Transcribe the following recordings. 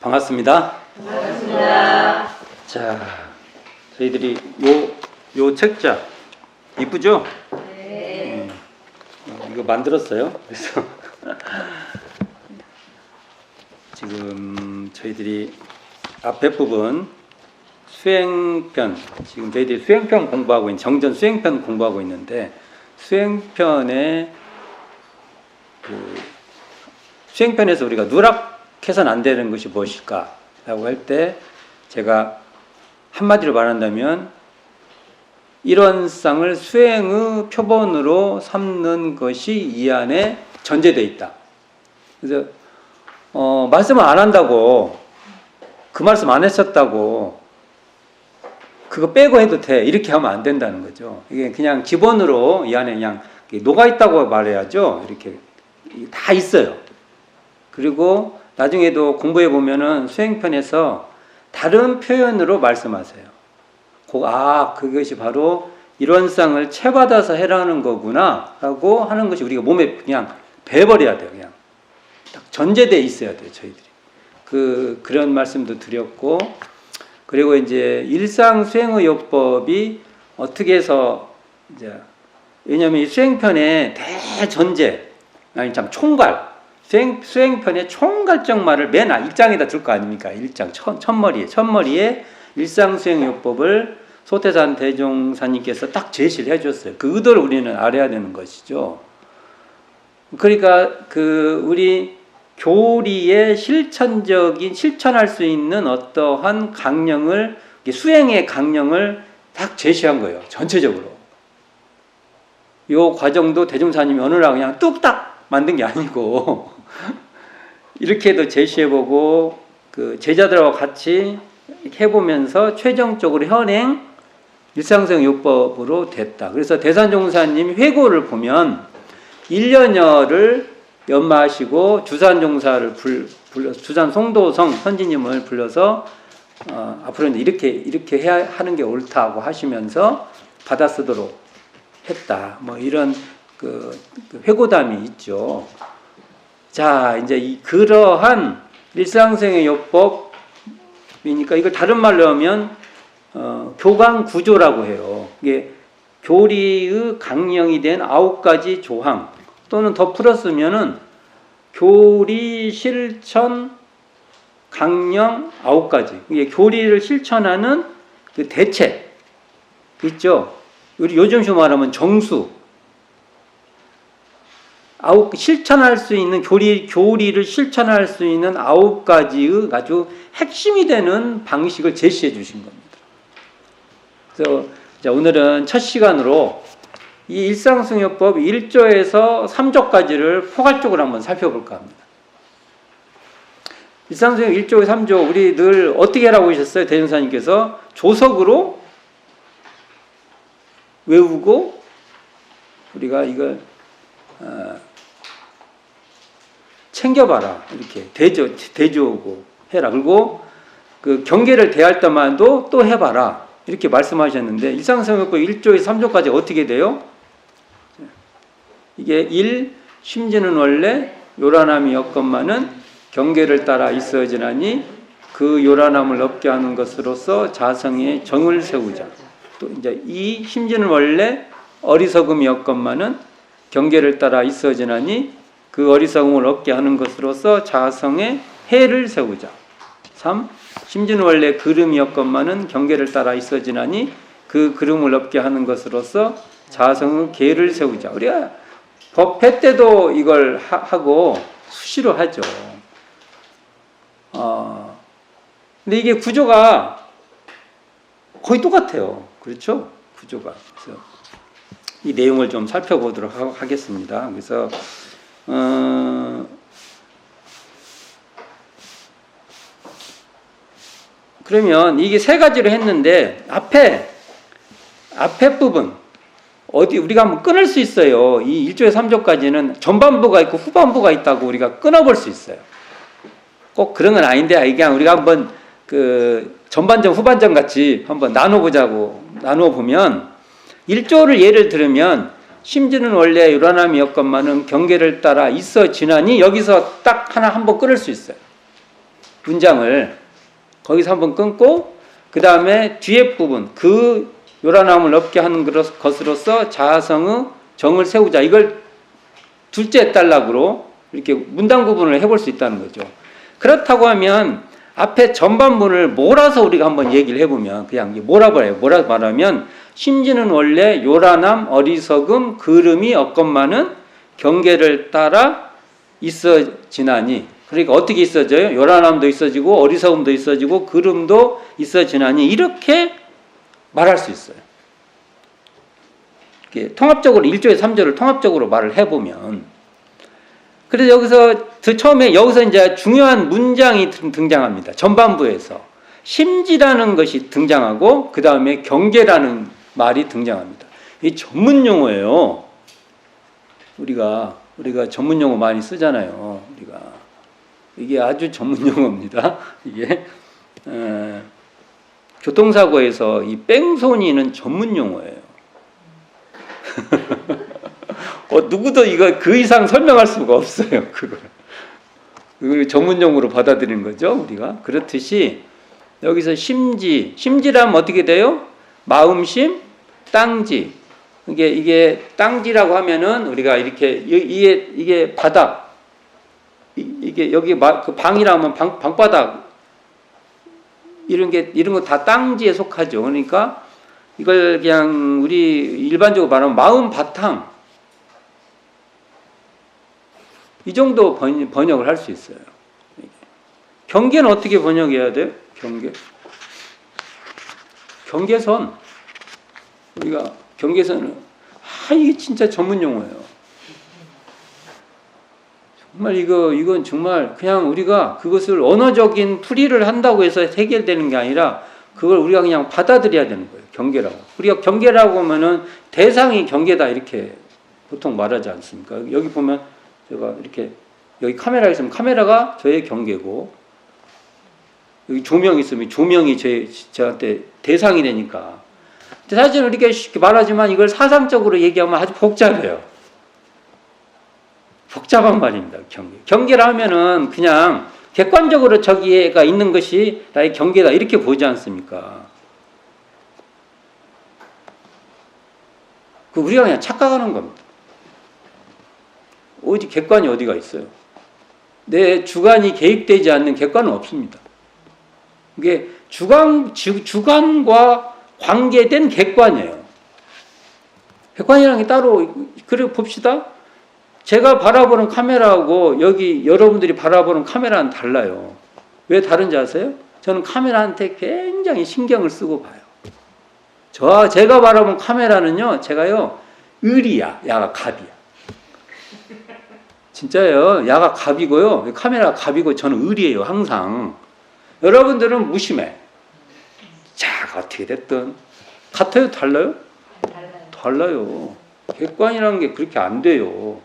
반갑습니다. 반갑습니다. 자, 저희들이 요 책자 이쁘죠? 네. 이거 만들었어요. 그래서 지금 저희들이 앞에 부분 수행편, 지금 저희들이 수행편 공부하고 있는 정전 수행편 공부하고 있는데 수행편에 수행편에서 우리가 누락해서는 안 되는 것이 무엇일까라고 할 때 제가 한마디로 말한다면 일원상을 수행의 표본으로 삼는 것이 이 안에 전제되어 있다. 그래서 말씀을 안 한다고 그 말씀 안 했었다고 그거 빼고 해도 돼 이렇게 하면 안 된다는 거죠. 이게 그냥 기본으로 이 안에 그냥 녹아 있다고 말해야죠. 이렇게 다 있어요. 그리고 나중에도 공부해 보면은 수행편에서 다른 표현으로 말씀하세요. 그것이 바로 일원상을 채받아서 해라는 거구나 라고 하는 것이 우리가 몸에 그냥 배버려야 돼요. 그냥 딱 전제되어 있어야 돼요. 저희들이 그런 말씀도 드렸고, 그리고 이제 일상 수행의 요법이 어떻게 해서 이제 왜냐하면 이 수행편의 대전제 총괄 수행편의 총괄적 말을 맨 1장에다 줄 거 아닙니까? 1장 첫머리에 일상수행요법을 소태산 대종사님께서 딱 제시를 해줬어요. 그 의도를 우리는 알아야 되는 것이죠. 그러니까 우리 교리의 실천할 수 있는 어떠한 강령을, 수행의 강령을 딱 제시한 거예요. 전체적으로. 이 과정도 대종사님이 어느 날 그냥 뚝딱 만든 게 아니고 이렇게도 제시해보고 제자들하고 같이 해보면서 최종적으로 현행 일상수행 요법으로 됐다. 그래서 대산종사님 회고를 보면 1년여를 연마하시고 주산종사를 주산 송도성 선지님을 불러서 앞으로는 이렇게 해야 하는 게 옳다고 하시면서 받아 쓰도록 했다. 뭐 이런 회고담이 있죠. 자, 이제 그러한 일상생의 요법이니까 이걸 다른 말로 하면 교강 구조라고 해요. 이게 교리의 강령이 된 9가지 조항 또는 더 풀었으면은 교리 실천 강령 9가지. 이게 교리를 실천하는 그 대책 있죠. 우리 요즘식 말하면 정수. 실천할 수 있는 교리를 실천할 수 있는 9가지의 아주 핵심이 되는 방식을 제시해 주신 겁니다. 그래서 오늘은 첫 시간으로 이 일상수행요법 1조에서 3조까지를 포괄적으로 한번 살펴볼까 합니다. 일상수행 1조, 3조 우리 늘 어떻게 하라고 하셨어요? 대종사님께서 조석으로 외우고 우리가 이걸 챙겨봐라. 이렇게 대조하고 해라. 그리고 경계를 대할 때만도 또 해봐라. 이렇게 말씀하셨는데 일상수행요법 1조에서 3조까지 어떻게 돼요? 이게 1. 심지는 원래 요란함이 없건만은 경계를 따라 있어지나니 그 요란함을 없게 하는 것으로서 자성의 정을 세우자. 또 이제 2. 심지는 원래 어리석음이 없건만은 경계를 따라 있어지나니 그 어리석음을 없게 하는 것으로서 자성의 해를 세우자. 3. 심지는 원래 그름이 없건만은 경계를 따라 있어지나니 그 그름을 없게 하는 것으로서 자성의 계를 세우자. 우리가 법회 때도 이걸 하고 수시로 하죠. 근데 이게 구조가 거의 똑같아요. 그렇죠? 구조가. 그래서 이 내용을 좀 살펴보도록 하겠습니다. 그래서 그러면 이게 세 가지로 했는데 앞에 부분 어디 우리가 한번 끊을 수 있어요. 이 1조에 3조까지는 전반부가 있고 후반부가 있다고 우리가 끊어볼 수 있어요. 꼭 그런 건 아닌데 그냥 우리가 한번 전반전 후반전 같이 한번 나눠 보면 1조를 예를 들으면 심지는 원래 요란함이 없건만은 경계를 따라 있어 지나니 여기서 딱 하나 한번 끊을 수 있어요. 문장을 거기서 한번 끊고 그 다음에 뒤에 부분 그 요란함을 없게 하는 것으로서 자아성의 정을 세우자. 이걸 둘째 단락으로 이렇게 문단 구분을 해볼 수 있다는 거죠. 그렇다고 하면 앞에 전반문을 몰아서 우리가 한번 얘기를 해보면 그냥 몰아버려요. 몰아서 말하면 심지는 원래 요란함, 어리석음, 그름이 없건만은 경계를 따라 있어지나니. 그러니까 어떻게 있어져요? 요란함도 있어지고 어리석음도 있어지고 그름도 있어지나니 이렇게 말할 수 있어요. 이렇게 통합적으로 1조에서 3조를 통합적으로 말을 해보면 그래서 여기서 처음에 여기서 이제 중요한 문장이 등장합니다. 전반부에서 심지라는 것이 등장하고 그 다음에 경계라는 말이 등장합니다. 이 전문 용어예요. 우리가 전문 용어 많이 쓰잖아요. 이게 아주 전문 용어입니다. 이게 교통사고에서 이 뺑소니는 전문 용어예요. 누구도 이거 그 이상 설명할 수가 없어요. 그걸 전문 용어로 받아들이는 거죠. 우리가 그렇듯이 여기서 심지라면 어떻게 돼요? 마음심, 땅지. 이게 땅지라고 하면은 우리가 이렇게 이게 바닥. 이게 여기 그 방이라면 방바닥 이런 거 다 땅지에 속하죠. 그러니까 이걸 그냥 우리 일반적으로 말하면 마음 바탕 이 정도 번역을 할 수 있어요. 경계는 어떻게 번역해야 돼요? 경계선. 우리가 경계선은 이게 진짜 전문 용어예요. 정말 이건 정말 그냥 우리가 그것을 언어적인 풀이를 한다고 해서 해결되는 게 아니라 그걸 우리가 그냥 받아들여야 되는 거예요. 경계라고. 우리가 경계라고 하면은 대상이 경계다 이렇게 보통 말하지 않습니까? 여기 보면 제가 이렇게 여기 카메라 있으면 카메라가 저의 경계고 여기 조명이 있으면 조명이 저한테 대상이 되니까. 근데 사실은 이렇게 쉽게 말하지만 이걸 사상적으로 얘기하면 아주 복잡해요. 복잡한 말입니다. 경계라 하면은 그냥 객관적으로 저기가 있는 것이 나의 경계다 이렇게 보지 않습니까? 우리가 그냥 착각하는 겁니다. 객관이 어디가 있어요? 내 주관이 개입되지 않는 객관은 없습니다. 이게 주관과 관계된 객관이에요. 객관이라는 게 따로 그래 봅시다. 제가 바라보는 카메라하고 여기 여러분들이 바라보는 카메라는 달라요. 왜 다른지 아세요? 저는 카메라한테 굉장히 신경을 쓰고 봐요. 제가 바라본 카메라는요, 제가요, 을이야, 야가 갑이야. 진짜예요. 야가 갑이고요. 카메라가 갑이고 저는 을이에요. 항상. 여러분들은 무심해. 자, 어떻게 됐든. 같아요? 달라요? 달라요. 객관이라는 게 그렇게 안 돼요.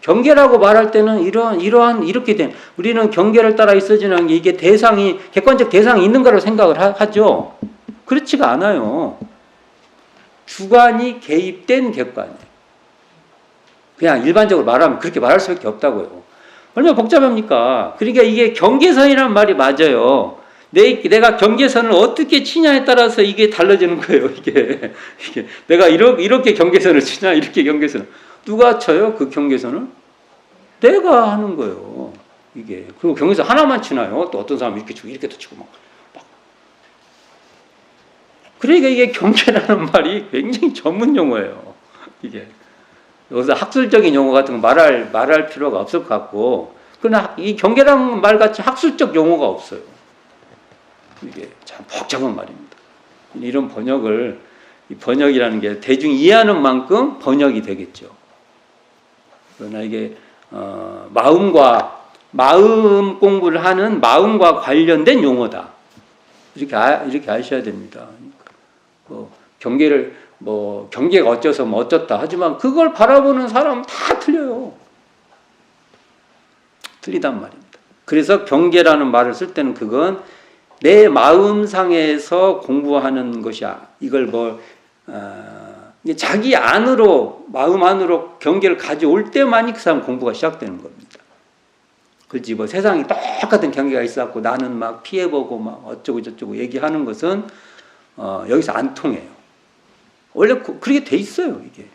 경계라고 말할 때는 이렇게 된, 우리는 경계를 따라 있어지는 게 이게 객관적 대상이 있는 거라고 생각을 하죠. 그렇지가 않아요. 주관이 개입된 객관이에요. 그냥 일반적으로 말하면 그렇게 말할 수밖에 없다고요. 얼마나 복잡합니까? 그러니까 이게 경계선이라는 말이 맞아요. 내가 경계선을 어떻게 치냐에 따라서 이게 달라지는 거예요. 이게 내가 이렇게 경계선을 치냐, 이렇게 경계선을. 누가 쳐요? 그 경계선을? 내가 하는 거예요. 이게. 그리고 경계선 하나만 치나요? 또 어떤 사람은 이렇게 치고, 이렇게 또 치고 막. 그러니까 이게 경계라는 말이 굉장히 전문 용어예요. 이게. 여기서 학술적인 용어 같은 거 말할 필요가 없을 것 같고, 그러나 이 경계라는 말 같이 학술적 용어가 없어요. 이게 참 복잡한 말입니다. 이런 번역이라는 게 대중이 이해하는 만큼 번역이 되겠죠. 그러나 이게 마음 공부를 하는 마음과 관련된 용어다. 이렇게 아셔야 됩니다. 경계가 어째서 어쩌다 하지만 그걸 바라보는 사람은 다 틀려요. 틀리단 말입니다. 그래서 경계라는 말을 쓸 때는 그건 내 마음상에서 공부하는 것이야. 이걸 자기 안으로, 마음 안으로 경계를 가져올 때만이 그 사람 공부가 시작되는 겁니다. 그렇지 뭐 세상에 똑같은 경계가 있어갖고 나는 막 피해보고 막 어쩌고 저쩌고 얘기하는 것은 여기서 안 통해요. 원래 그렇게 돼 있어요 이게.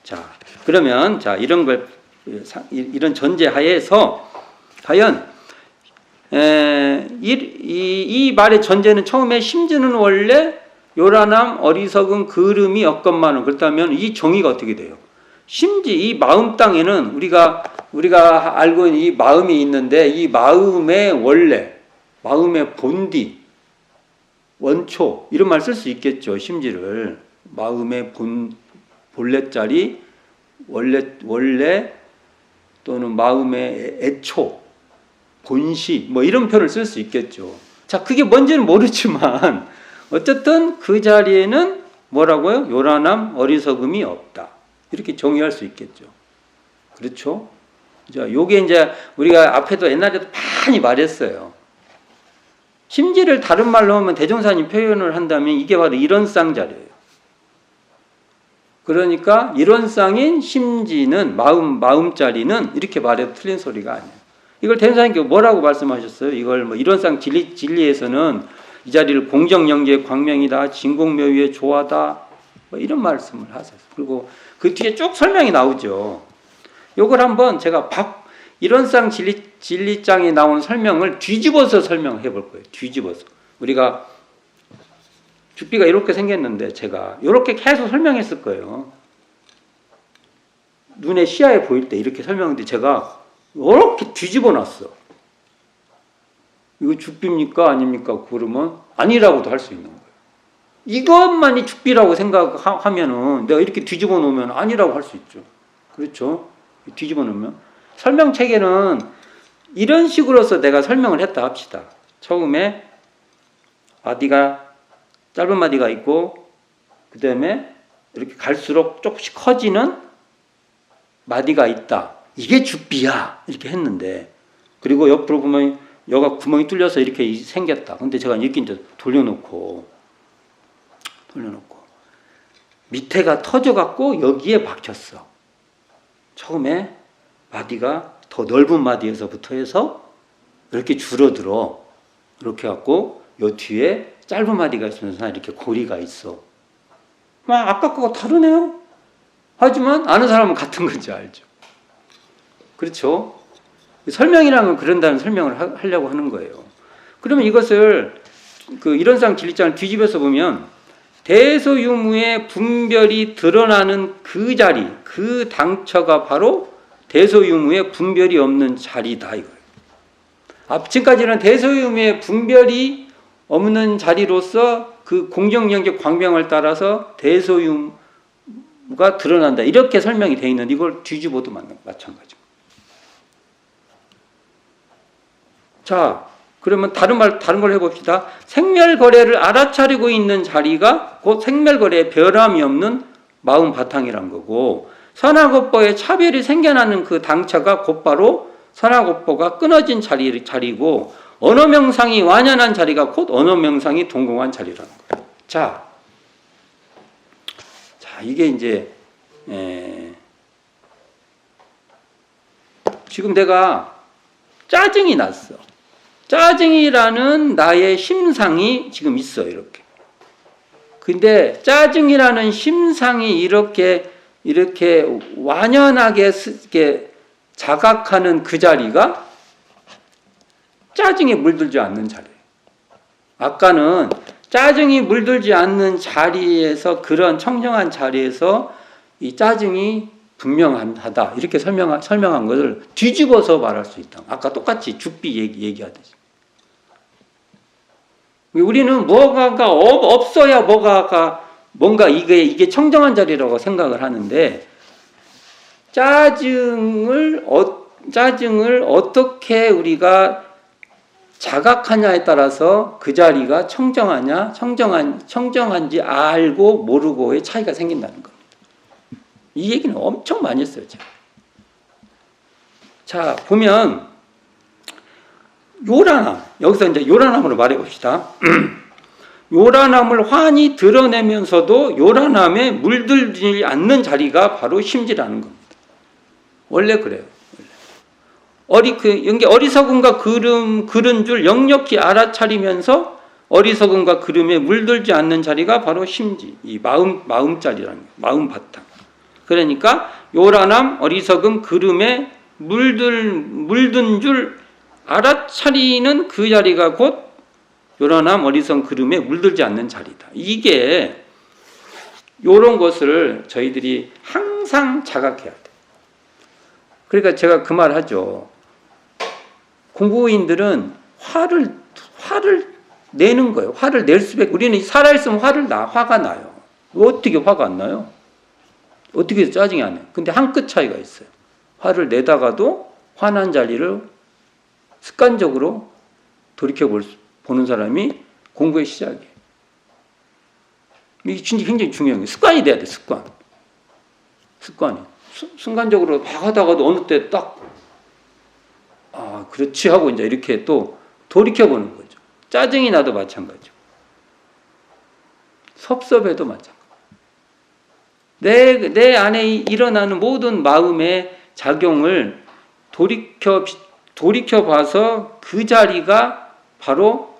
자 그러면 자 이런 전제하에서 과연 이 말의 전제는 처음에 심지는 원래 요란함 어리석은 그름이 없건만은 그렇다면 이 정의가 어떻게 돼요? 심지 이 마음 땅에는 우리가 알고 있는 이 마음이 있는데 이 마음의 원래 마음의 본디 원초 이런 말 쓸 수 있겠죠. 심지를 마음의 본래자리 원래 또는 마음의 애초 본시 뭐 이런 표현을 쓸 수 있겠죠. 자 그게 뭔지는 모르지만 어쨌든 그 자리에는 뭐라고요? 요란함 어리석음이 없다 이렇게 정의할 수 있겠죠. 그렇죠? 자 요게 이제 우리가 앞에도 옛날에도 많이 말했어요. 심지를 다른 말로 하면 대종사님 표현을 한다면 이게 바로 이런쌍자리예요. 그러니까 이런쌍인 심지는 마음자리는 이렇게 말해도 틀린 소리가 아니에요. 이걸 대종사님께 뭐라고 말씀하셨어요? 이걸 뭐 이런쌍 진리에서는 이 자리를 공정영계의 광명이다, 진공묘유의 조화다, 뭐 이런 말씀을 하셨어요. 그리고 그 뒤에 쭉 설명이 나오죠. 요걸 한번 제가 이런쌍 진리장에 나온 설명을 뒤집어서 설명해 볼 거예요. 뒤집어서. 우리가 죽비가 이렇게 생겼는데 제가 이렇게 계속 설명했을 거예요. 눈에 시야에 보일 때 이렇게 설명했는데 제가 이렇게 뒤집어 놨어. 이거 죽비입니까? 아닙니까? 그러면 아니라고도 할 수 있는 거예요. 이것만이 죽비라고 생각하면은 내가 이렇게 뒤집어 놓으면 아니라고 할 수 있죠. 그렇죠? 뒤집어 놓으면. 설명체계는 이런 식으로서 내가 설명을 했다 합시다. 처음에 짧은 마디가 있고 그 다음에 이렇게 갈수록 조금씩 커지는 마디가 있다. 이게 죽비야. 이렇게 했는데 그리고 옆으로 보면 여가 구멍이 뚫려서 이렇게 생겼다. 근데 제가 이렇게 이제 돌려놓고 밑에가 터져갖고 여기에 박혔어. 처음에 마디가 더 넓은 마디에서부터 해서 이렇게 줄어들어. 이렇게 갖고 요 뒤에 짧은 마디가 있으면서 이렇게 고리가 있어. 아까 거가 다르네요. 하지만 아는 사람은 같은 건지 알죠. 그렇죠? 설명이라는 건 그런다는 설명을 하려고 하는 거예요. 그러면 이것을 이런상 진리장을 뒤집어서 보면 대소유무의 분별이 드러나는 그 자리, 그 당처가 바로 대소유무의 분별이 없는 자리다 이거예요. 지금까지는 대소유무의 분별이 없는 자리로서 그 공정영계 광명을 따라서 대소유무가 드러난다 이렇게 설명이 되어 있는데 이걸 뒤집어도 마찬가지고. 자, 그러면 다른 걸 해봅시다. 생멸거래를 알아차리고 있는 자리가 곧 생멸거래에 변함이 없는 마음 바탕이란 거고 선악업보의 차별이 생겨나는 그 당처가 곧바로 선악업보가 끊어진 자리고 언어명상이 완연한 자리가 곧 언어명상이 동공한 자리라는 거예요. 자, 이게 이제 지금 내가 짜증이 났어. 짜증이라는 나의 심상이 지금 있어 이렇게. 근데 짜증이라는 심상이 이렇게 완연하게 이렇게 자각하는 그 자리가 짜증에 물들지 않는 자리예요. 아까는 짜증이 물들지 않는 자리에서 그런 청정한 자리에서 이 짜증이 분명하다 이렇게 설명한 것을 뒤집어서 말할 수 있다. 아까 똑같이 죽비 얘기하듯이. 우리는 뭐가가 없어야 뭔가 이게 청정한 자리라고 생각을 하는데 짜증을 어떻게 우리가 자각하냐에 따라서 그 자리가 청정한지 알고 모르고의 차이가 생긴다는 겁니다. 이 얘기는 엄청 많이 했어요, 제가. 자, 보면 요란함, 여기서 이제 요란함으로 말해봅시다. 요란함을 환히 드러내면서도 요란함에 물들지 않는 자리가 바로 심지라는 겁니다. 원래 그래요. 이게 어리석음과 그른 줄 역력히 알아차리면서 어리석음과 그름에 물들지 않는 자리가 바로 심지, 이 마음자리라는 거예요. 마음 바탕. 그러니까 요란함, 어리석음, 그름에 물든 줄 알아차리는 그 자리가 곧 요란함, 어리석음, 그름에 물들지 않는 자리다. 이게 요런 것을 저희들이 항상 자각해야 돼. 그러니까 제가 그 말 하죠. 공부인들은 화를 내는 거예요. 화를 낼 수밖에. 우리는 살아있으면 화가 나요. 어떻게 화가 안 나요? 어떻게 해서 짜증이 안 나요? 근데 한 끗 차이가 있어요. 화를 내다가도 화난 자리를 습관적으로 보는 사람이 공부의 시작이에요. 이게 진짜 굉장히 중요한 거예요. 습관이 돼야 돼, 습관이. 순간적으로 막 하다가도 어느 때 딱, 그렇지 하고 이제 이렇게 또 돌이켜보는 거죠. 짜증이 나도 마찬가지고. 섭섭해도 마찬가지고. 내 안에 일어나는 모든 마음의 작용을 돌이켜봐서 그 자리가 바로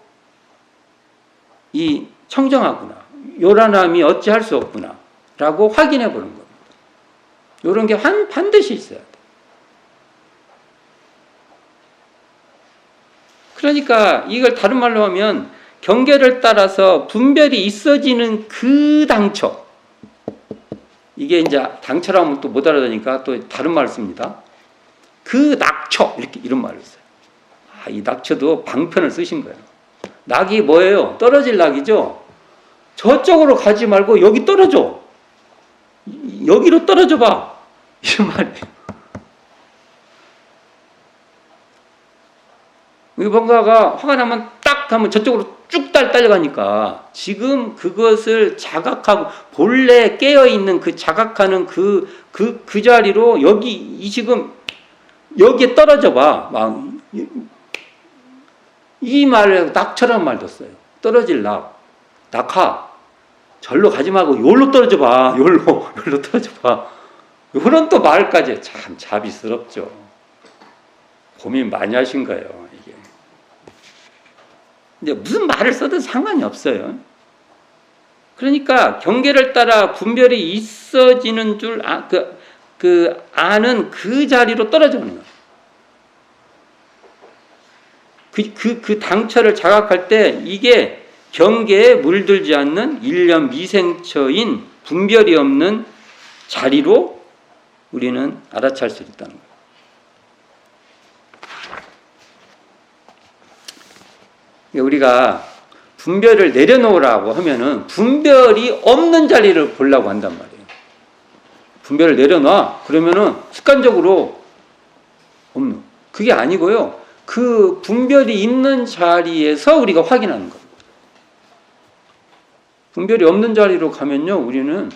이 청정하구나. 요란함이 어찌할 수 없구나. 라고 확인해 보는 겁니다. 이런 게 반드시 있어야 돼. 그러니까 이걸 다른 말로 하면 경계를 따라서 분별이 있어지는 그 당처. 이게 이제 당처라면 또 못 알아듣으니까 또 다른 말을 씁니다. 그 낙처. 이런 말을 써요. 이 낙처도 방편을 쓰신 거예요. 낙이 뭐예요? 떨어질 낙이죠? 저쪽으로 가지 말고 여기 떨어져. 여기로 떨어져 봐. 이런 말이에요. 뭔가가 화가 나면 딱 하면 저쪽으로 쭉 딸려가니까 지금 그것을 자각하고 본래 깨어있는 그 자각하는 그 자리로 지금 여기에 떨어져 봐. 이 말을 낙처라는 말도 써요. 떨어질 낙하. 절로 가지 말고 여기로 떨어져 봐. 여기로 떨어져 봐. 그런 또 말까지 참 자비스럽죠. 고민 많이 하신 거예요. 이게. 근데 무슨 말을 써도 상관이 없어요. 그러니까 경계를 따라 분별이 있어지는 줄 아는 그 자리로 떨어지는 거예요. 그 당처를 자각할 때 이게 경계에 물들지 않는 일념 미생처인 분별이 없는 자리로 우리는 알아챌 수 있다는 거예요. 우리가 분별을 내려놓으라고 하면은 분별이 없는 자리를 보려고 한단 말이에요. 분별을 내려놔. 그러면은 습관적으로 없는. 그게 아니고요. 그 분별이 있는 자리에서 우리가 확인하는 겁니다. 분별이 없는 자리로 가면요, 우리는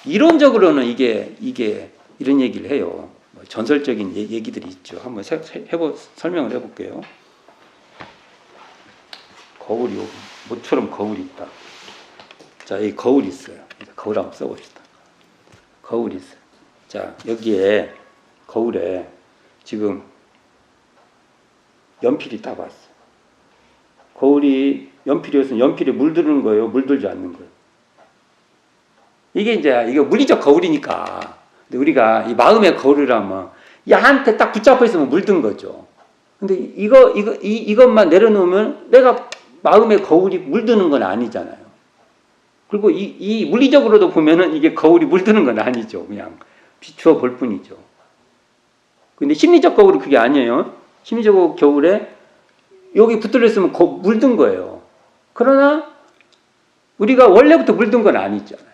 이론적으로는 이게 이런 얘기를 해요. 전설적인 얘기들이 있죠. 한번 설명을 해볼게요. 모처럼 거울이 있다. 자, 이 거울이 있어요. 거울 한번 써봅시다. 거울이 있어요. 자, 여기에 거울에 지금 연필이 딱 왔어요. 거울이 연필이었으면 연필에 물드는 거예요? 물들지 않는 거예요? 이게 물리적 거울이니까. 근데 우리가 이 마음의 거울이라면 얘한테 딱 붙잡혀 있으면 물든 거죠. 근데 이것만 내려놓으면 내가 마음의 거울이 물드는 건 아니잖아요. 그리고 이 물리적으로도 보면은 이게 거울이 물드는 건 아니죠. 그냥 비추어 볼 뿐이죠. 근데 심리적 거울은 그게 아니에요. 심리적 거울에 여기 붙들려 있으면 물든 거예요. 그러나 우리가 원래부터 물든 건 아니잖아요.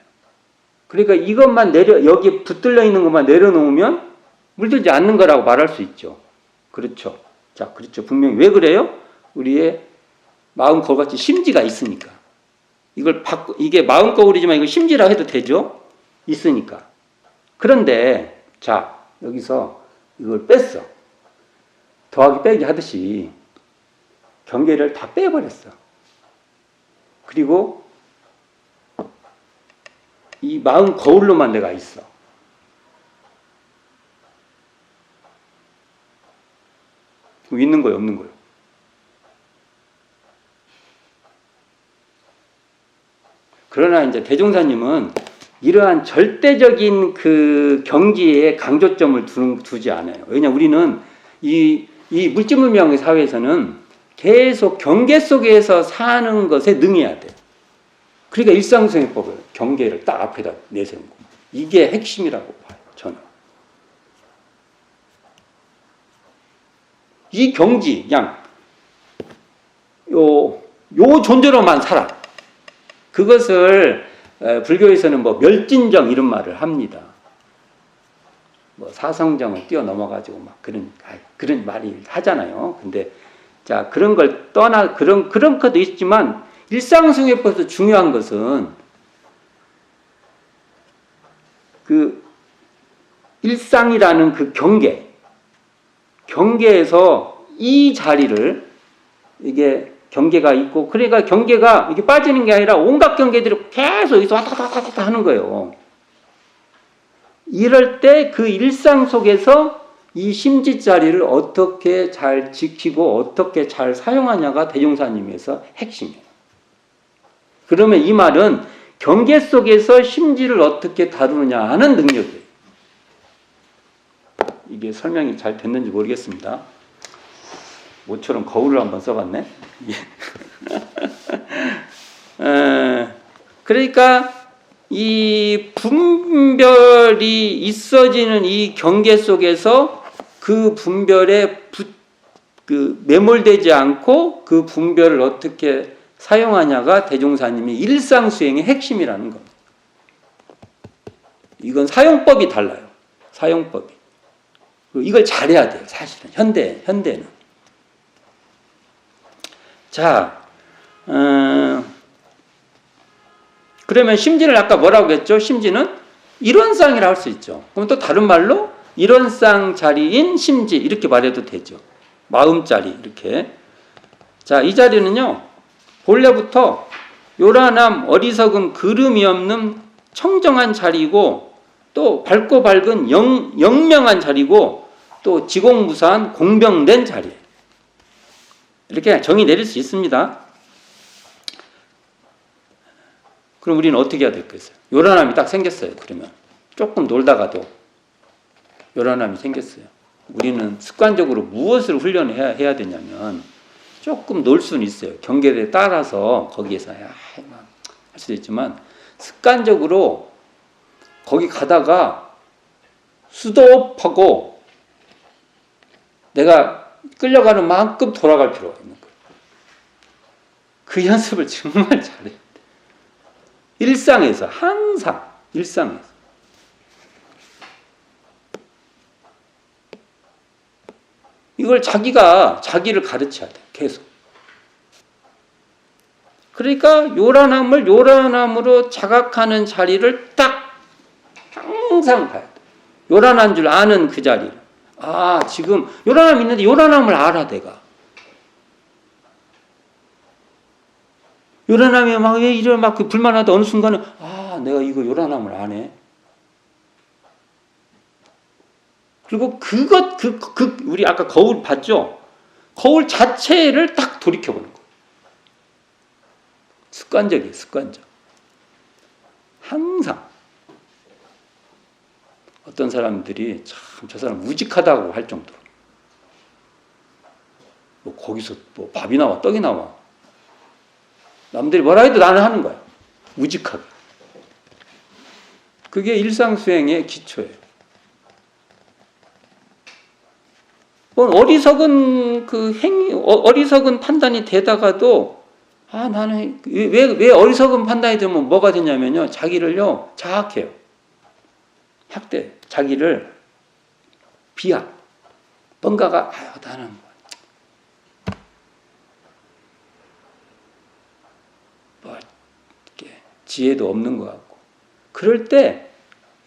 그러니까 이것만 여기 붙들려 있는 것만 내려놓으면 물들지 않는 거라고 말할 수 있죠. 그렇죠. 자, 그렇죠. 분명히 왜 그래요? 우리의 마음 거울같이 심지가 있으니까. 이게 마음 거울이지만 이걸 심지라 해도 되죠? 있으니까. 그런데, 자, 여기서 이걸 뺐어. 더하기 빼기 하듯이 경계를 다 빼버렸어. 그리고 이 마음 거울로만 내가 있어. 있는 거예요, 없는 거예요? 그러나 이제 대종사님은 이러한 절대적인 그 경지에 강조점을 두지 않아요. 왜냐하면 우리는 이 물질문명의 사회에서는 계속 경계 속에서 사는 것에 능해야 돼요. 그러니까 일상수행법을 경계를 딱 앞에다 내세운 겁니다. 이게 핵심이라고 봐요, 저는. 이 경지, 그냥 요 존재로만 살아. 그것을 불교에서는 뭐 멸진정 이런 말을 합니다. 뭐 사성정을 뛰어넘어가지고 막 그런 말이 하잖아요. 근데 자, 그런 걸 떠나 그런 것도 있지만 일상생활에서 중요한 것은 그 일상이라는 그 경계에서 이 자리를 이게 경계가 있고, 그러니까 경계가 이게 빠지는 게 아니라 온갖 경계들이 계속 여기서 왔다 갔다 하는 거예요. 이럴 때 그 일상 속에서 이 심지 자리를 어떻게 잘 지키고 어떻게 잘 사용하냐가 대종사님에서 핵심이에요. 그러면 이 말은 경계 속에서 심지를 어떻게 다루느냐 하는 능력이에요. 이게 설명이 잘 됐는지 모르겠습니다. 모처럼 거울을 한번 써봤네. 그러니까 이 분별이 있어지는 이 경계 속에서 그 분별에 매몰되지 않고 그 분별을 어떻게 사용하냐가 대종사님이 일상수행의 핵심이라는 겁니다. 이건 사용법이 달라요. 사용법이. 이걸 잘해야 돼요. 사실은 현대는. 자, 그러면 심지는 아까 뭐라고 했죠? 심지는 일원상이라 할 수 있죠. 그럼 또 다른 말로 일원상 자리인 심지 이렇게 말해도 되죠. 마음자리 이렇게. 자, 이 자리는요. 본래부터 요란함 어리석음 그름이 없는 청정한 자리이고 또 밝고 밝은 영명한 자리고 또 지공무사한 공병된 자리예요. 이렇게 정의 내릴 수 있습니다. 그럼 우리는 어떻게 해야 될까요? 요란함이 딱 생겼어요. 그러면 조금 놀다가도 요란함이 생겼어요. 우리는 습관적으로 무엇을 훈련해야 되냐면 조금 놀 수는 있어요. 경계에 따라서 거기에서 할 수도 있지만 습관적으로 거기 가다가 스톱하고 내가 끌려가는 만큼 돌아갈 필요가 있는 거예요. 그 연습을 정말 잘해야 돼. 일상에서 항상 일상에서 이걸 자기를 가르쳐야 돼. 계속. 그러니까 요란함을 요란함으로 자각하는 자리를 딱 항상 봐야 돼. 요란한 줄 아는 그 자리를. 아, 지금 요란함이 있는데 요란함을 알아 내가. 요란함이 막 왜 이래 막 불만하다 어느 순간은 내가 이거 요란함을 아네. 그리고 우리 아까 거울 봤죠? 거울 자체를 딱 돌이켜보는 거예요. 습관적이에요, 습관적. 항상. 어떤 사람들이 참 저 사람 우직하다고 할 정도로. 뭐 거기서 뭐 밥이 나와, 떡이 나와. 남들이 뭐라 해도 나는 하는 거야. 우직하게. 그게 일상수행의 기초예요. 어리석은 어리석은 판단이 되다가도 나는 왜 어리석은 판단이 되면 뭐가 되냐면요, 자기를요 자학해요. 학대, 자기를 비하. 뭔가가 나는 뭐 이렇게 지혜도 없는 것 같고. 그럴 때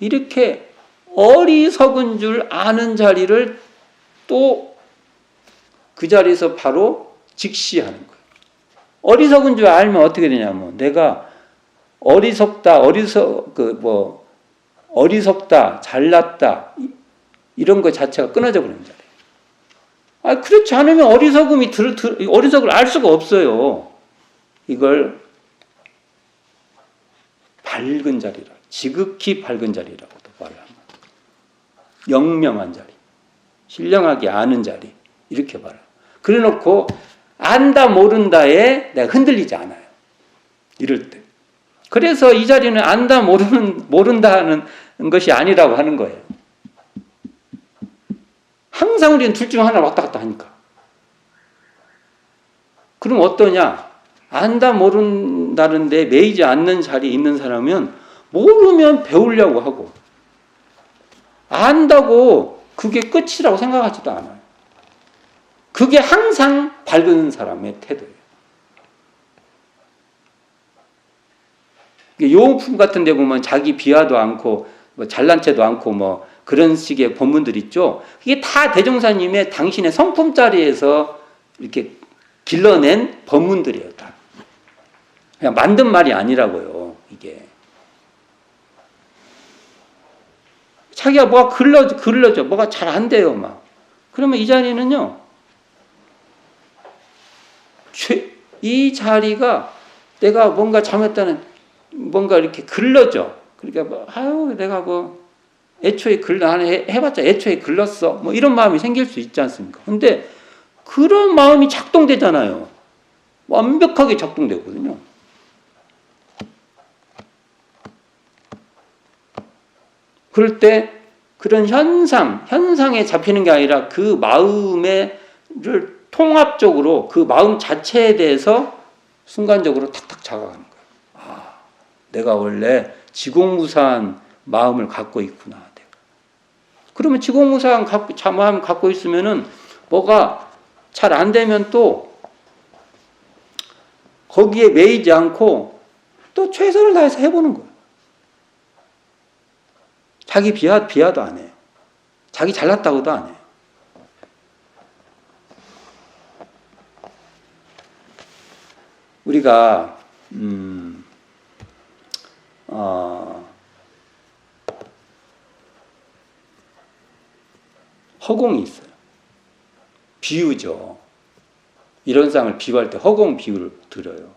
이렇게 어리석은 줄 아는 자리를 또 그 자리에서 바로 직시하는 거예요. 어리석은 줄 알면 어떻게 되냐면 내가 어리석다, 어리석다, 잘났다 이런 것 자체가 끊어져 버리는 자리예요. 그렇지 않으면 어리석을 알 수가 없어요. 이걸 밝은 자리라, 지극히 밝은 자리라고도 말을 합니다. 영명한 자리, 신령하게 아는 자리, 이렇게 말해요. 그래 놓고 안다 모른다에 내가 흔들리지 않아요. 이럴 때. 그래서 이 자리는 안다 모른다는 것이 아니라고 하는 거예요. 항상 우리는 둘 중 하나 왔다 갔다 하니까. 그럼 어떠냐? 안다 모른다는데 매이지 않는 자리에 있는 사람은 모르면 배우려고 하고, 안다고 그게 끝이라고 생각하지도 않아요. 그게 항상 밝은 사람의 태도예요. 요품 같은 데 보면 자기 비하도 않고 뭐 잘난 체도 않고 뭐 그런 식의 본문들 있죠. 이게 다 대종사님의 당신의 성품 자리에서 이렇게 길러낸 본문들이에요. 다. 그냥 만든 말이 아니라고요. 이게. 자기가 뭐가 글러져. 뭐가 잘 안 돼요. 막. 그러면 이 자리는요. 이 자리가 내가 뭔가 잘못했다는 뭔가 이렇게 글러져. 그러니까 뭐, 내가 뭐 애초에 해봤자 애초에 글렀어. 뭐 이런 마음이 생길 수 있지 않습니까? 근데 그런 마음이 작동되잖아요. 완벽하게 작동되거든요. 그럴 때 그런 현상에 잡히는 게 아니라 그 마음을 통합적으로 그 마음 자체에 대해서 순간적으로 탁탁 자각하는 거예요. 내가 원래 지공무사한 마음을 갖고 있구나. 그러면 지공무사한 마음을 갖고 있으면은 뭐가 잘 안 되면 또 거기에 매이지 않고 또 최선을 다해서 해보는 거예요. 자기 비하도 안 해요. 자기 잘났다고도 안 해요. 우리가 허공이 있어요. 비유죠. 이런 쌍을 비유할 때 허공 비유를 들어요.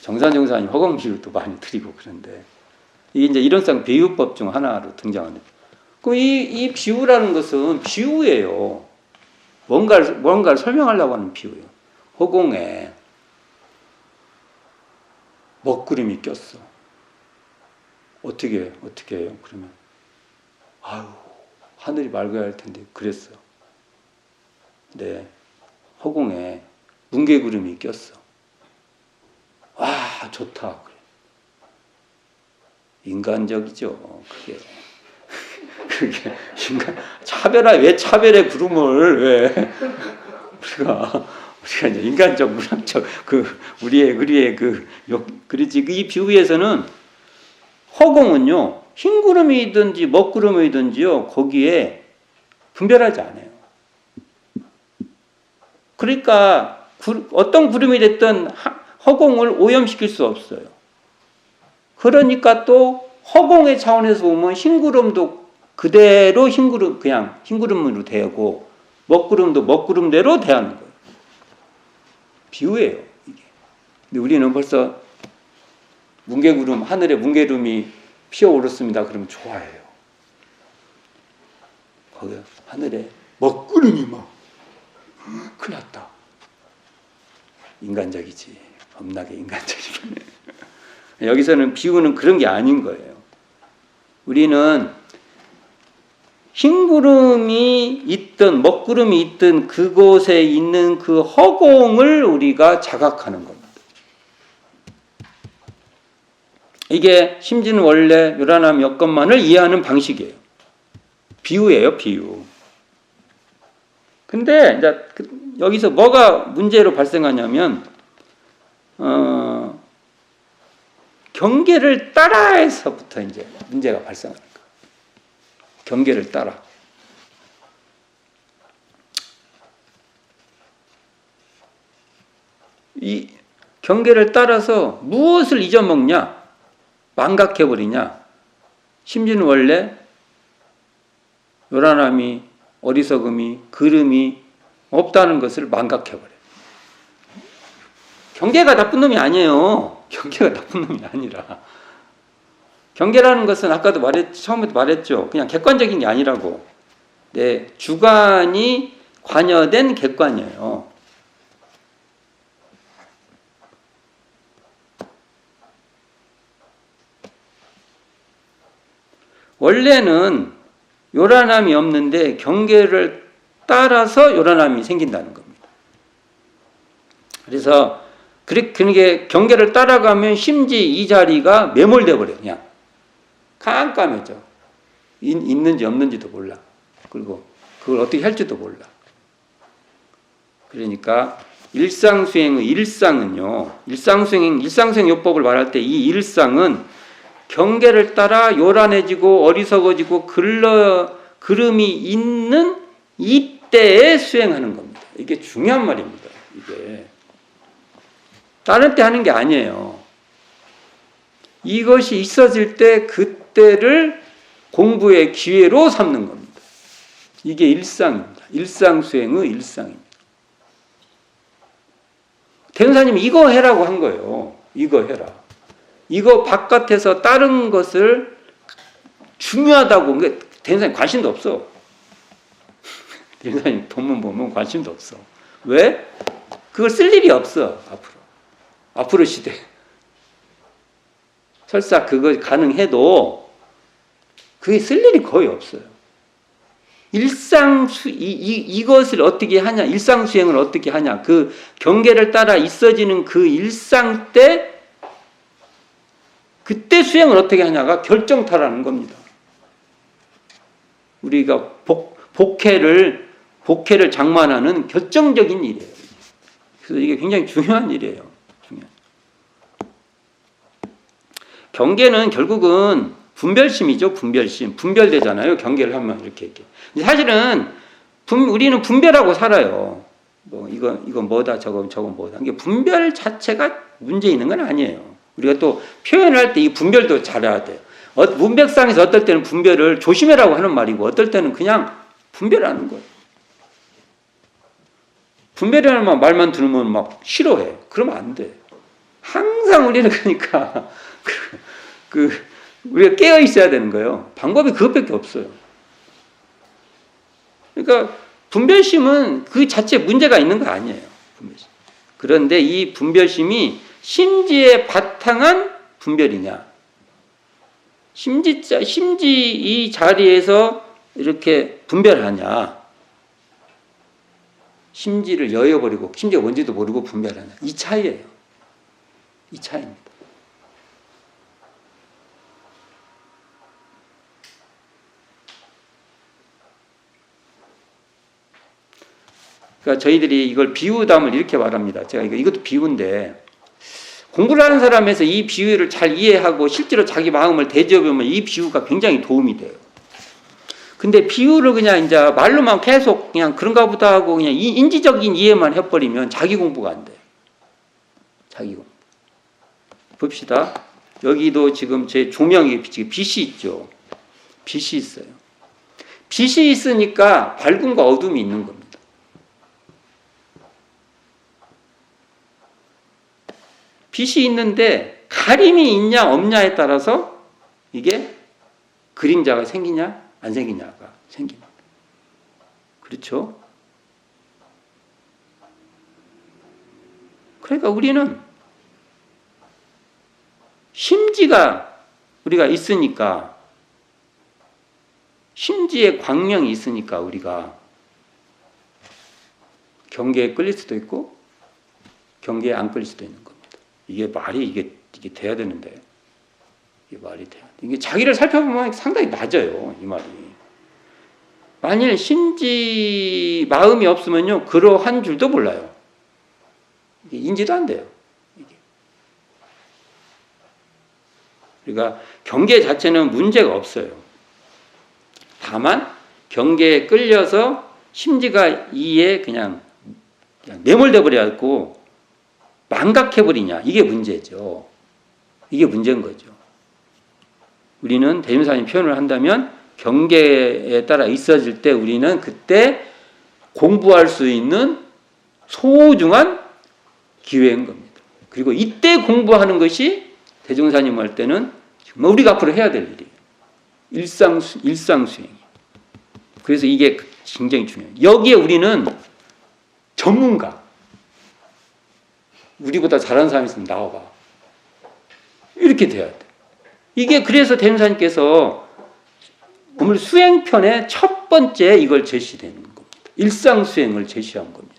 정산정사님 허공 비유도 많이 드리고 그런데 이게 이제 이런 쌍 비유법 중 하나로 등장하는. 그럼 이 비유라는 것은 비유예요. 뭔가를 설명하려고 하는 비유예요. 허공에 먹구름이 꼈어. 어떻게 해요? 그러면 하늘이 맑아야 할 텐데 그랬어. 네, 허공에 뭉게구름이 꼈어. 와, 좋다. 그래. 인간적이죠. 그게 왜 차별의 구름을 왜 우리가 이제 인간적 문학적 우리의 그렇지. 이 비유에서는 허공은요 흰 구름이든지 먹구름이든지요 거기에 분별하지 않아요. 그러니까 어떤 구름이 됐든 허공을 오염시킬 수 없어요. 그러니까 또 허공의 차원에서 보면 흰 구름도 그대로 그냥 흰 구름으로 대하고 먹구름도 먹구름대로 대하는 거예요. 비유예요, 이게. 근데 우리는 벌써 하늘에 뭉게구름이 피어오르습니다. 그러면 좋아해요. 거기 하늘에 먹구름이 큰일 났다. 인간적이지. 겁나게 인간적이네. 여기서는 비유는 그런 게 아닌 거예요. 우리는 흰 구름이 있든 먹구름이 있든 그곳에 있는 그 허공을 우리가 자각하는 겁니다. 이게 심지는 원래 요란함 여건만을 이해하는 방식이에요. 비유예요, 비유. 근데 이제 여기서 뭐가 문제로 발생하냐면 경계를 따라해서부터 이제 문제가 발생하는 거예요. 경계를 따라. 이 경계를 따라서 무엇을 잊어먹냐? 망각해버리냐? 심지는 원래 요란함이, 어리석음이, 그름이 없다는 것을 망각해버려요. 경계가 나쁜 놈이 아니에요. 경계가 나쁜 놈이 아니라. 경계라는 것은 아까도 처음에도 말했죠. 그냥 객관적인 게 아니라고. 내 주관이 관여된 객관이에요. 원래는 요란함이 없는데 경계를 따라서 요란함이 생긴다는 겁니다. 그래서 그렇게 경계를 따라가면 심지 이 자리가 매몰돼 버려요. 그냥 깜깜해져. 있는지 없는지도 몰라. 그리고 그걸 어떻게 할지도 몰라. 그러니까 일상수행의 일상은요. 일상수행 요법을 말할 때 이 일상은 경계를 따라 요란해지고 어리석어지고 그름이 있는 이때에 수행하는 겁니다. 이게 중요한 말입니다. 이게 다른 때 하는 게 아니에요. 이것이 있어질 때 그때를 공부의 기회로 삼는 겁니다. 이게 일상입니다. 일상수행의 일상입니다. 대운사님이 이거 해라고 한 거예요. 이거 해라. 이거 바깥에서 다른 것을 중요하다고, 대운사님 관심도 없어. 대운사님 본문 보면 관심도 없어. 왜? 그걸 쓸 일이 없어. 앞으로 시대. 설사 그거 가능해도 그게 쓸 일이 거의 없어요. 이것을 어떻게 하냐, 일상수행을 어떻게 하냐, 그 경계를 따라 있어지는 그 일상 때, 그때 수행을 어떻게 하냐가 결정타라는 겁니다. 우리가 복회를 장만하는 결정적인 일이에요. 그래서 이게 굉장히 중요한 일이에요. 경계는 결국은 분별심이죠. 분별되잖아요. 경계를 하면 이렇게. 사실은 우리는 분별하고 살아요. 뭐 이건 뭐다, 저건 뭐다. 이게 분별 자체가 문제 있는 건 아니에요. 우리가 또 표현을 할 때 이 분별도 잘해야 돼요. 문맥상에서 어떨 때는 분별을 조심해라고 하는 말이고, 어떨 때는 그냥 분별하는 거예요. 분별이라는 말만 들으면 막 싫어해. 그러면 안 돼. 항상 우리는 그러니까 우리가 깨어 있어야 되는 거예요. 방법이 그것밖에 없어요. 그러니까 분별심은 그 자체에 문제가 있는 거 아니에요. 분별심. 그런데 이 분별심이 심지에 바탕한 분별이냐, 심지 이 자리에서 이렇게 분별하냐, 심지를 여여버리고 심지가 뭔지도 모르고 분별하냐, 이 차이예요. 이 차이입니다. 그러니까 저희들이 이걸 비유담을 이렇게 말합니다. 제가 이것도 비유인데, 공부를 하는 사람에서 이 비유를 잘 이해하고 실제로 자기 마음을 대접하면 이 비유가 굉장히 도움이 돼요. 근데 비유를 그냥 이제 말로만 계속 그냥 그런가 보다 하고 그냥 인지적인 이해만 해버리면 자기 공부가 안 돼요. 자기 공부. 봅시다. 여기도 지금 제 조명이 빛이 있죠. 빛이 있어요. 빛이 있으니까 밝음과 어둠이 있는 겁니다. 빛이 있는데 가림이 있냐 없냐에 따라서 이게 그림자가 생기냐 안 생기냐가 생깁니다. 그렇죠? 그러니까 우리는 심지가 우리가 있으니까, 심지의 광명이 있으니까 우리가 경계에 끌릴 수도 있고 경계에 안 끌릴 수도 있는 겁니다. 이게 돼야 되는데, 이게 말이 돼야 돼. 이게 자기를 살펴보면 상당히 낮아요, 이 말이. 만일 심지 마음이 없으면요, 그러한 줄도 몰라요. 이게 인지도 안 돼요. 이게. 그러니까 경계 자체는 문제가 없어요. 다만 경계에 끌려서 심지가 이에 그냥 매몰돼 버려갖고 망각해버리냐, 이게 문제죠. 이게 문제인 거죠. 우리는 대림사님 표현을 한다면 경계에 따라 있어질 때 우리는 그때 공부할 수 있는 소중한 기회인 겁니다. 그리고 이때 공부하는 것이 대종사님 할 때는 정말 우리가 앞으로 해야 될 일이에요. 일상수행이에요. 그래서 이게 굉장히 중요해요. 여기에 우리는 전문가, 우리보다 잘하는 사람이 있으면 나와봐. 이렇게 돼야 돼. 이게 그래서 대종사님께서 오늘 수행편의 첫 번째 이걸 제시되는 겁니다. 일상수행을 제시한 겁니다.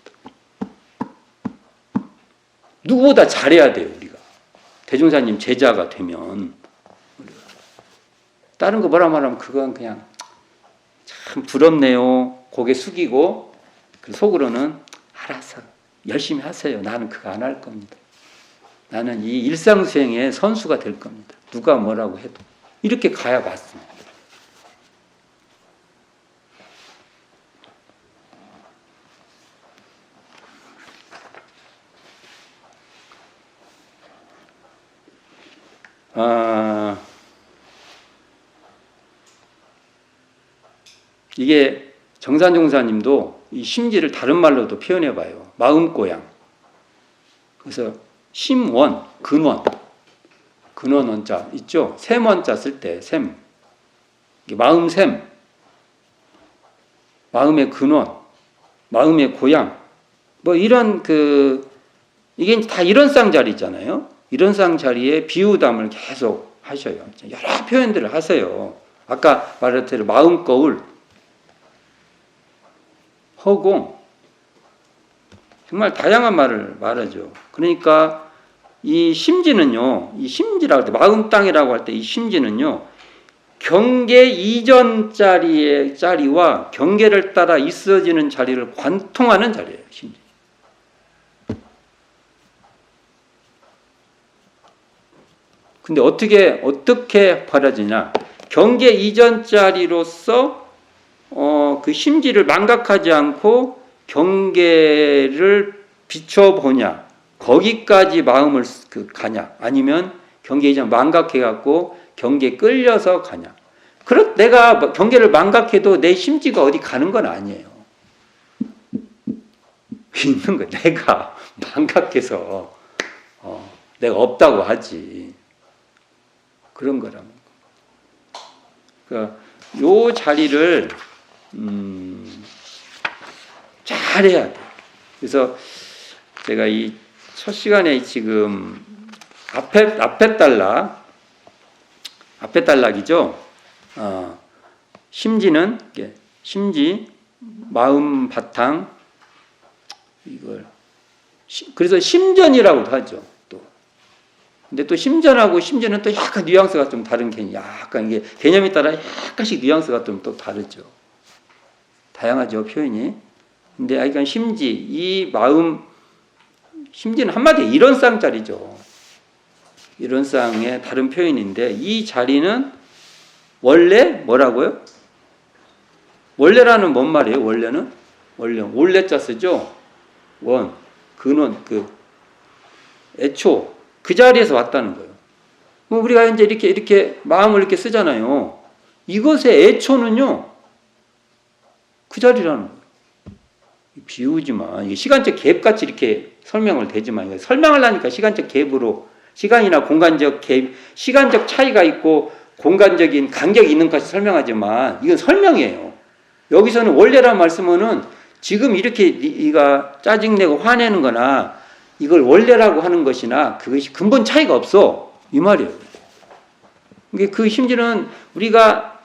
누구보다 잘해야 돼요, 우리가. 대종사님 제자가 되면. 다른 거 뭐라 말하면 그건 그냥 참 부럽네요. 고개 숙이고 속으로는 알아서 열심히 하세요. 나는 그거 안 할 겁니다. 나는 이 일상수행의 선수가 될 겁니다. 누가 뭐라고 해도. 이렇게 가야 맞습니다. 이게 정산종사님도 이 심지를 다른 말로도 표현해봐요. 마음고양. 그래서 심원, 근원 원자 있죠? 샘원자 쓸 때 샘, 마음샘, 마음의 근원, 마음의 고양, 뭐 이런 이게 다 이런 쌍자리잖아요. 이런 쌍자리에 비유담을 계속 하셔요. 여러 표현들을 하세요. 아까 말했던 마음거울, 허공, 정말 다양한 말을 말하죠. 그러니까 이 심지는요, 이 심지라고 할 때, 마음 땅이라고 할 때 이 심지는요, 경계 이전 자리와 경계를 따라 있어지는 자리를 관통하는 자리예요, 심지. 근데 어떻게 벌어지냐? 경계 이전 자리로서 그 심지를 망각하지 않고 경계를 비춰보냐, 거기까지 마음을 가냐, 아니면 경계 이전 망각해갖고 경계에 끌려서 가냐. 내가 경계를 망각해도 내 심지가 어디 가는 건 아니에요. 있는 거야. 내가 망각해서 내가 없다고 하지. 그런 거라는 거. 그러니까 요 자리를 잘해야 돼. 그래서 제가 이 첫 시간에 지금 앞에 단락이죠. 심지는 심지, 마음 바탕, 이걸 그래서 심전이라고도 하죠. 또 근데 또 심전하고 심지는 또 약간 뉘앙스가 좀 다른 개념. 약간 이게 개념에 따라 약간씩 뉘앙스가 좀 또 다르죠. 다양하죠, 표현이. 근데 약간 심지, 이 마음, 심지는 한마디에 이런 쌍자리죠. 이런 쌍의 다른 표현인데, 이 자리는 원래 뭐라고요? 원래라는 뭔 말이에요? 원래는? 원래자 쓰죠? 원, 근원, 애초, 그 자리에서 왔다는 거예요. 우리가 이제 이렇게 마음을 이렇게 쓰잖아요. 이것의 애초는요, 그 자리라는 거예요. 비우지만, 이게 시간적 갭같이 이렇게 설명을 되지만, 설명을 하니까 시간적 갭으로, 시간이나 공간적 갭, 시간적 차이가 있고, 공간적인 간격이 있는 것까지 설명하지만, 이건 설명이에요. 여기서는 원래란 말씀은 지금 이렇게 네가 짜증내고 화내는 거나, 이걸 원래라고 하는 것이나, 그것이 근본 차이가 없어. 이 말이에요. 그 심지는 우리가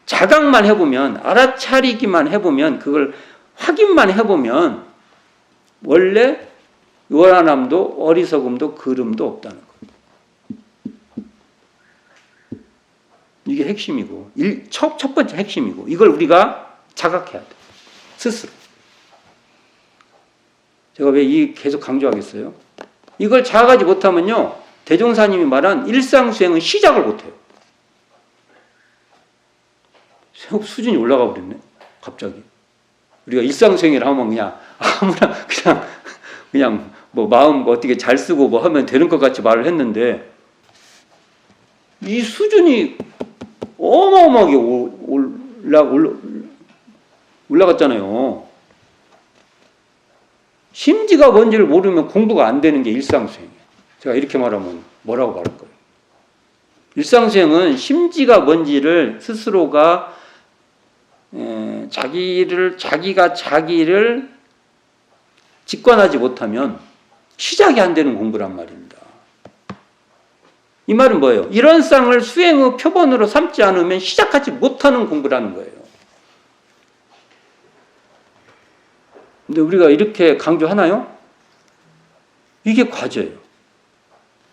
자각만 해보면, 알아차리기만 해보면, 그걸 확인만 해보면 원래 요란함도 어리석음도 그름도 없다는 거예요. 이게 핵심이고 첫 번째 핵심이고, 이걸 우리가 자각해야 돼, 스스로. 제가 왜 계속 강조하겠어요? 이걸 자각하지 못하면요, 대종사님이 말한 일상수행은 시작을 못해요. 수준이 올라가 버렸네, 갑자기. 우리가 일상수행을 하면 그냥 아무나 그냥 뭐 마음 어떻게 잘 쓰고 뭐 하면 되는 것 같이 말을 했는데, 이 수준이 어마어마하게 올라갔잖아요. 심지가 뭔지를 모르면 공부가 안 되는 게 일상수행이에요. 제가 이렇게 말하면 뭐라고 말할 거예요? 일상수행은 심지가 뭔지를 스스로가 자기가 자기를 직관하지 못하면 시작이 안 되는 공부란 말입니다. 이 말은 뭐예요? 일원상을 수행의 표본으로 삼지 않으면 시작하지 못하는 공부라는 거예요. 근데 우리가 이렇게 강조하나요? 이게 과제예요.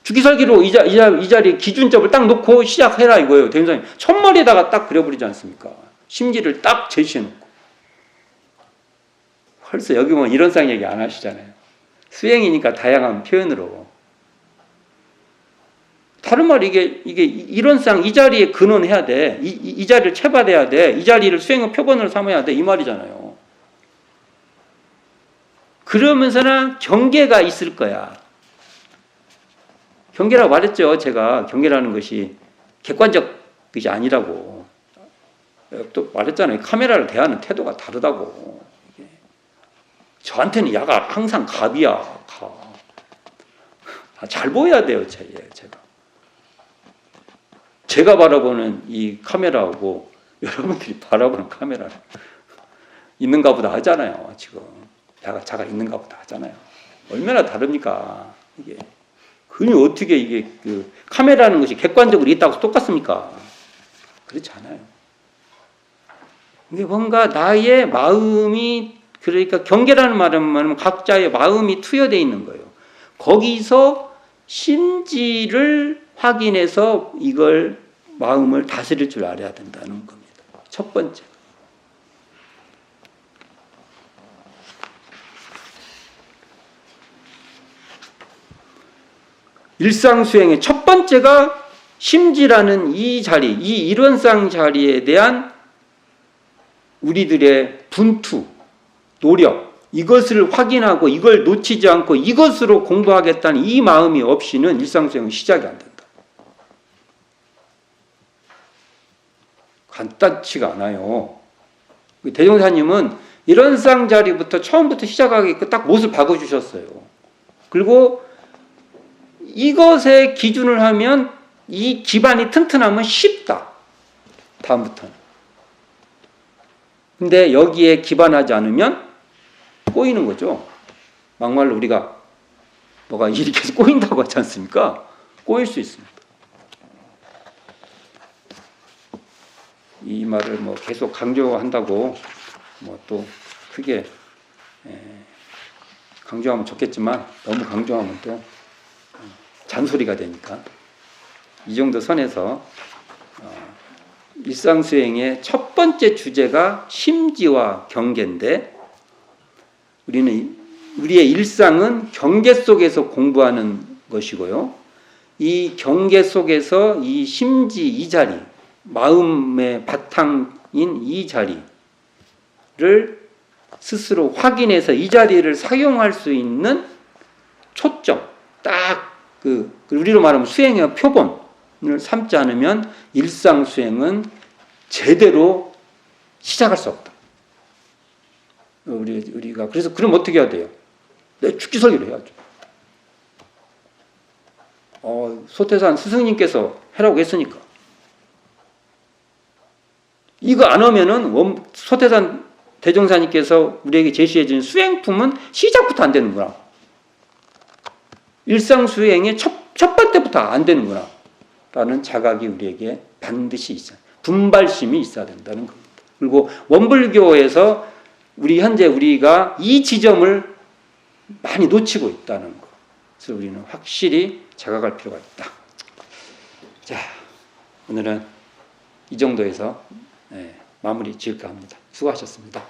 주기살기로 이 자리에 기준점을 딱 놓고 시작해라 이거예요. 대인사님 첫머리에다가 딱 그려버리지 않습니까? 심지를 딱 제시해놓고. 벌써 여기 보면 일원상 얘기 안 하시잖아요. 수행이니까 다양한 표현으로. 다른 말 이게 일원상 이 자리에 근원해야 돼. 이 자리를 체받아야 돼. 이 자리를 수행의 표본으로 삼아야 돼. 이 말이잖아요. 그러면서는 경계가 있을 거야. 경계라고 말했죠. 제가 경계라는 것이 객관적 것이 아니라고. 또 말했잖아요. 카메라를 대하는 태도가 다르다고. 저한테는 야가 항상 갑이야. 잘 보여야 돼요. 제가 바라보는 이 카메라하고 여러분들이 바라보는 카메라는 있는가 보다 하잖아요. 지금 자가 있는가 보다 하잖아요. 얼마나 다릅니까? 이게 그니 어떻게 이게 그 카메라라는 것이 객관적으로 있다고 똑같습니까? 그렇지 않아요. 이게 뭔가 나의 마음이, 그러니까 경계라는 말은 각자의 마음이 투여되어 있는 거예요. 거기서 심지를 확인해서 이걸 마음을 다스릴 줄 알아야 된다는 겁니다. 첫 번째. 일상수행의 첫 번째가 심지라는 이 자리, 이 일원상 자리에 대한 우리들의 분투, 노력, 이것을 확인하고 이걸 놓치지 않고 이것으로 공부하겠다는 이 마음이 없이는 일상수행은 시작이 안 된다. 간단치가 않아요. 대종사님은 일원상 자리부터 처음부터 시작하게끔 딱 못을 박아주셨어요. 그리고 이것에 기준을 하면 이 기반이 튼튼하면 쉽다. 다음부터는. 근데 여기에 기반하지 않으면 꼬이는 거죠. 막말로 우리가 뭐가 이렇게 해서 꼬인다고 하지 않습니까? 꼬일 수 있습니다. 이 말을 뭐 계속 강조한다고 뭐 또 크게 강조하면 좋겠지만 너무 강조하면 또 잔소리가 되니까 이 정도 선에서 일상수행의 첫 번째 주제가 심지와 경계인데 우리의 일상은 경계 속에서 공부하는 것이고요. 이 경계 속에서 이 심지 이 자리, 마음의 바탕인 이 자리를 스스로 확인해서 이 자리를 사용할 수 있는 초점, 딱 우리로 말하면 수행의 표본을 삼지 않으면 일상수행은 제대로 시작할 수 없다. 우리가 그래서 그럼 어떻게 해야 돼요? 내 죽기설기를 해야죠. 소태산 스승님께서 해라고 했으니까 이거 안 하면은 소태산 대종사님께서 우리에게 제시해 준 수행품은 시작부터 안 되는구나. 일상수행의 첫 번째부터 안 되는구나 라는 자각이 우리에게 반드시 있어요. 분발심이 있어야 된다는 겁니다. 그리고 원불교에서 현재 우리가 이 지점을 많이 놓치고 있다는 것. 그래서 우리는 확실히 자각할 필요가 있다. 자, 오늘은 이 정도에서 마무리 지을까 합니다. 수고하셨습니다.